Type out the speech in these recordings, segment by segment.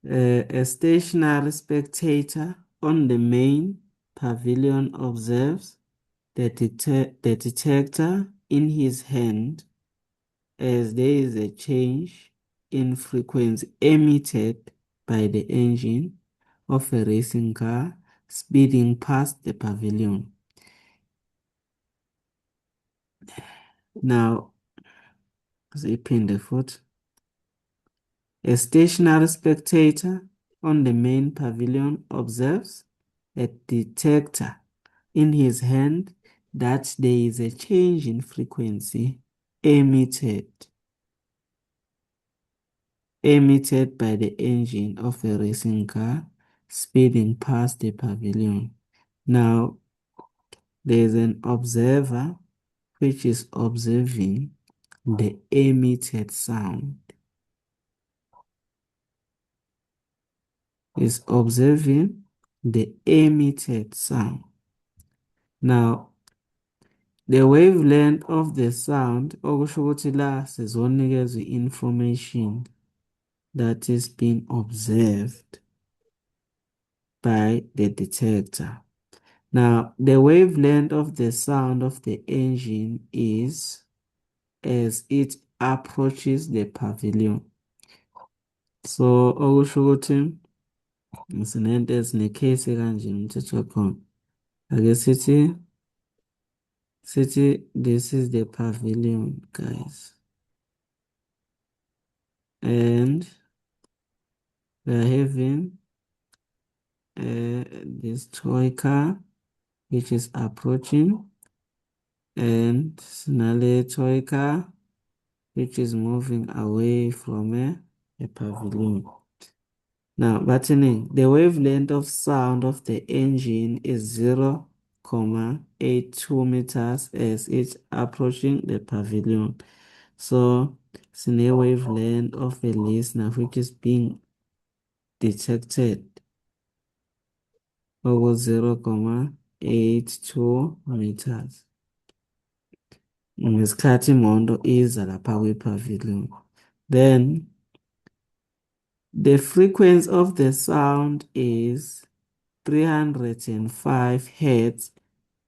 A stationary spectator on the main pavilion observes the detector in his hand as there is a change in frequency emitted by the engine of a racing car speeding past the pavilion. Now, ziphinde futhi. A stationary spectator on the main pavilion observes a detector in his hand that there is a change in frequency emitted by the engine of a racing car speeding past the pavilion. Now, there is an observer which is observing the emitted sound. Is observing the emitted sound. Now, the wavelength of the sound, okusho ukuthi la sizonikezwa information that is being observed by the detector. Now, the wavelength of the sound of the engine is as it approaches the pavilion. So, okusho ukuthi sinento ezinecase kanje umthetho wakhona. Ake sithi this is the pavilion, guys. And we are having this toy car which is approaching, and another toy car which is moving away from a pavilion. Now, buttoning, the wavelength of sound of the engine is 0.82 meters as it's approaching the pavilion. So, sine wavelength of a listener which is being detected over 0.82 meters. Ngesikhathi imoto iza lapha kwi-pavilion. Then the frequency of the sound is 305 Hertz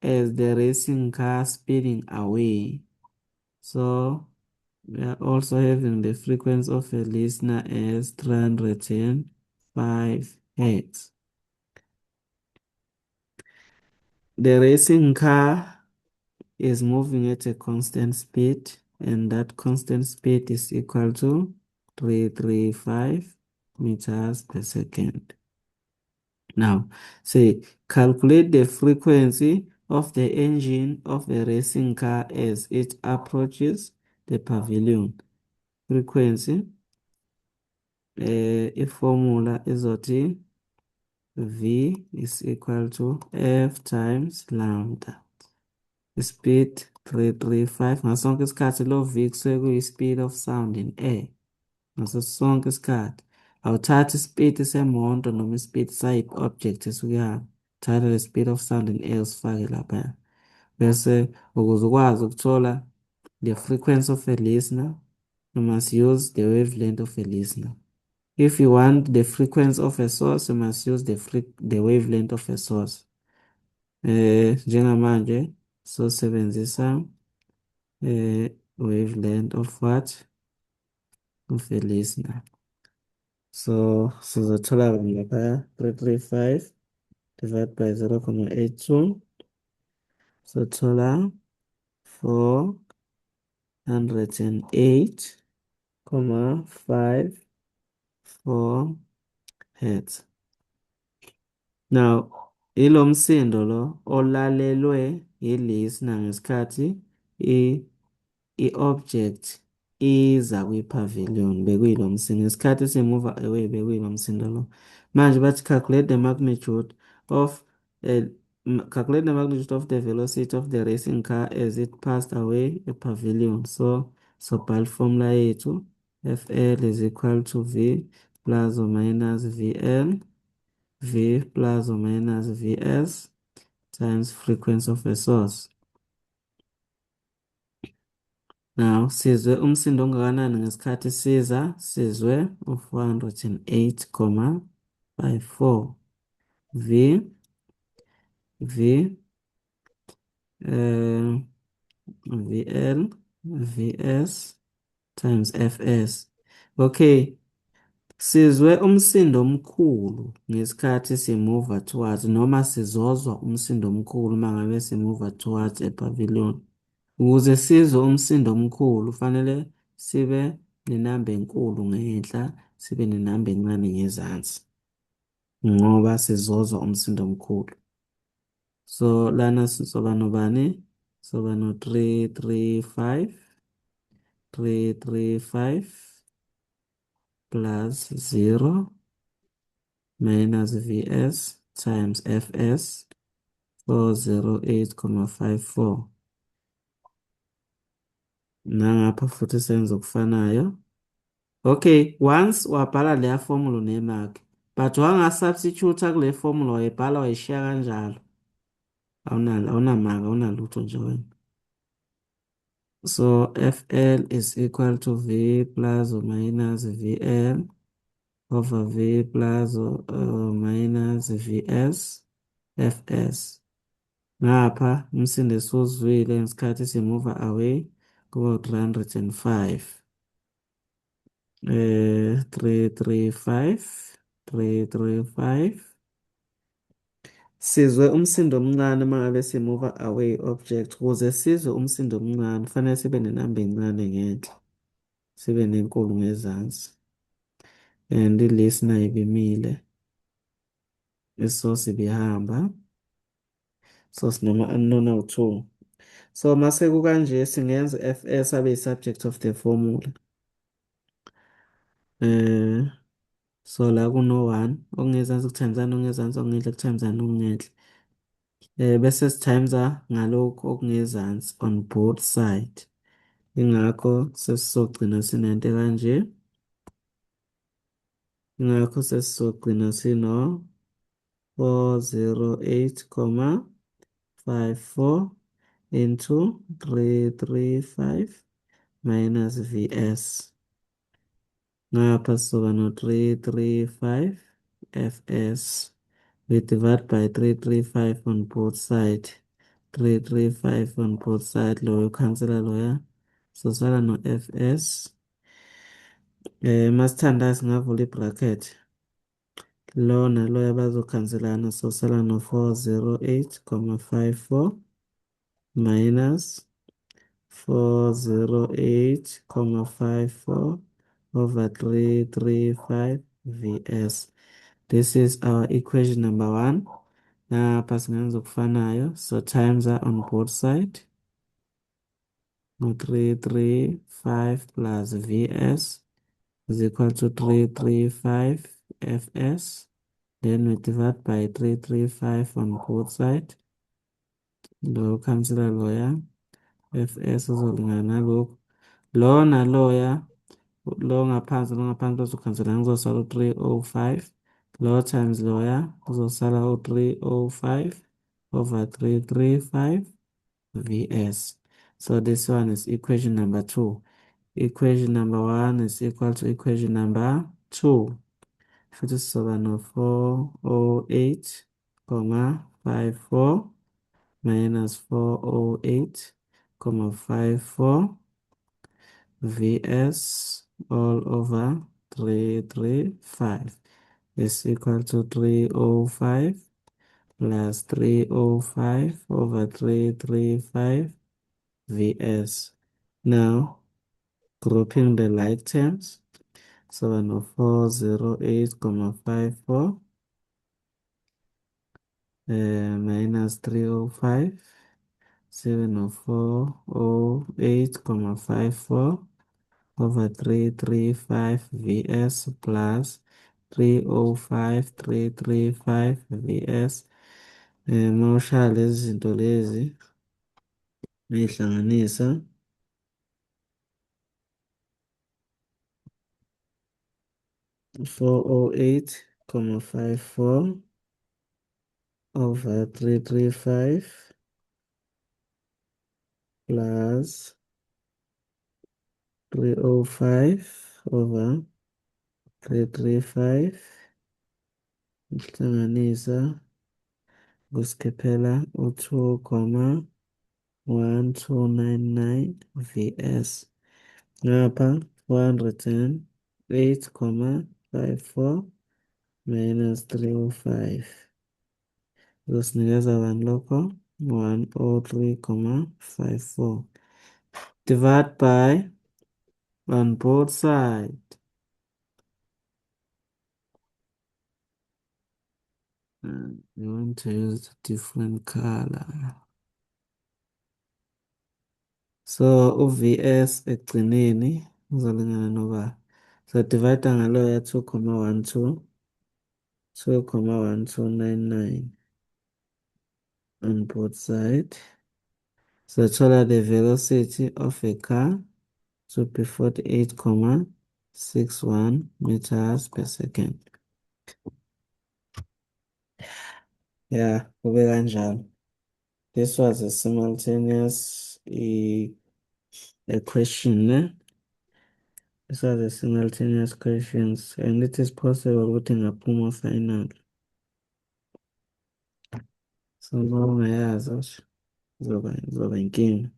as the racing car speeding away. So we are also having the frequency of a listener as 305 Hertz. The racing car is moving at a constant speed, and that constant speed is equal to 335 meters per second. Now, say calculate the frequency of the engine of a racing car as it approaches the pavilion. Frequency, formula izothi V is equal to F times lambda. Speed 335 ngaso sonke isikhathi lo V kusuke kuyi-speed of sound in air. Ngaso sonke isikhathi awuthathi ispeed semoto noma ispeed sayiphi object esuke ihamba. Thatha the speed of sound in air usifake lapha. Bese ukuze ukwazi ukuthola the frequency of a listener, you must use the wavelength of a listener. If you want the frequency of a source, you must use the wavelength of a source. Njengamanje sosebenzisa wavelength of what? Of a listener. So sizothola lapha 335 divided by 0.82. So thola 408.54 Hertz. Now, ilo msindo lo olalelwe i-listener ngesikhathi i-object iza kwi-pavilion bekuyilo msindo. Ngesikhathi si-move away bekuyilo msindo lo. Manje bathi calculate the magnitude of the velocity of the racing car as it passed away a pavilion. So bhala formula yethu FL is equal to V plus or minus VL, V plus or minus Vs times frequency of a source. Now, sizwe umsindo ongakanani ngesikhathi siza, sizwe u-408,54. V, V, eh, VL, VS times FS. Okay, sizwe umsindo omkhulu ngesikhathi simuva towards noma sizozwa umsindo omkhulu uma ngabe simuva towards epavilion. Ukuze sizwe umsindo omkhulu fanele sibe nenamba enkulu ngenhla, sibe nenamba encane ngezansi ngoba sizozwa umsindo omkhulu. So lana sizoba nobani? Soba no-335, 335 plus 0 minus Vs times Fs 408,54. Nangapha futhi senza okufanayo. Okay, once wabhala leya formula unemaki, but wangasubstitute kule formula wayibhala wayishiya kanjalo. Awunamanga, awunalutho nje wena. So FL is equal to V plus or minus VL over V plus or minus VS FS. Ngapha umsindo esiwuzwile ngesikhathi simuva away kuba 305. 335, 335. Sizwe umsindo omncane uma ngabe simuva away object. Ukuze sizwe umsindo omncane kufanele sibe nenamba encane ngenhla, sibe nenkulu ngezansi. And i-listener ibimile, isource ibihamba, source noma unknown awu-2. So mase kukanje singenza FS abe yi-subject of the formula. So la kuno-1 okungezansi kutimesana okungezansi okungenhla kutimesana okungenhla. Bese sithayimza ngalokhu okungezansi on both side. Ingakho sesizogcina sinento kanje. Ingakho sesizogcina sino 408,54 into 335 minus Vs. Ngapha sizoba no-335 Fs. We divide by 335 on both sides. 335 on both sides. Loyo khansela loya. Sosala no-Fs. Masithanda singavula i-bracket. Lona loya bazokhanselana sosala no-408,54 minus 408,54 over 335 Vs. This is our equation number 1. Napha singenza okufanayo. So times are on both sides. No 335 plus Vs is equal to 335 Fs. Then we divide by 335 on both sides. Lo cancel loya. Fs uzolingana nalokhu. Lo naloya. Lo ngaphansi bazokhanselana kuzosala u-305. Lo times loya kuzosala u-305 over 335 Vs. So this one is equation number 2. Equation number 1 is equal to equation number 2. Futhi sizoba no-408,54 minus 408,54 Vs all over 335 is equal to 305 plus 305 over 335 Vs. Now, grouping the like terms, so I know 408,54 minus 305, 704,08,54 over 335 Vs plus 305, 335 Vs. Mawushala lezi zinto lezi ngiyihlanganisa 408,54 over 335 plus 305 over 335 ukuhlanganisa kusikhiphela u-2,1299 Vs. Ngapha 408,54 minus 305 kuzosinikeza bani lokho? 103,54 divide by on both sides. You want to use a different color. So u-Vs ekugcineni uzolingana noba. So divide ngalo ya 2,12 2,1299 on both sides. So thola the velocity of a car to be 48,61 meters per second. Yeah, kube kanjalo. This was a simultaneous equation, ne? This was a simultaneous questions, and it is possible ukuthi ngaphuma final. So uma ungayazi zoba inkinga.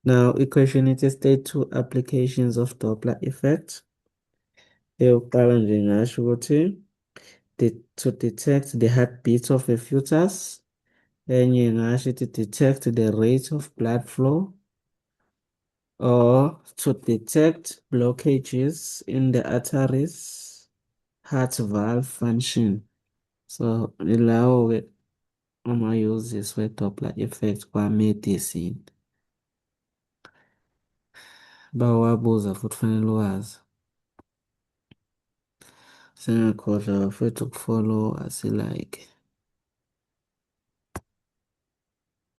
Now, equation it state two applications of Doppler effect. Eyokuqala nje ngasho ukuthi to detect the heartbeat of a fetus. Enye ngasho to detect the rate of blood flow, or to detect blockages in the arteries heart valve function. So ilawo-ke ama-uses we-Doppler effect kwa-medicine. Bawabuza futhi fanele wazi. Singakhohlwa futhi ukufollowa like.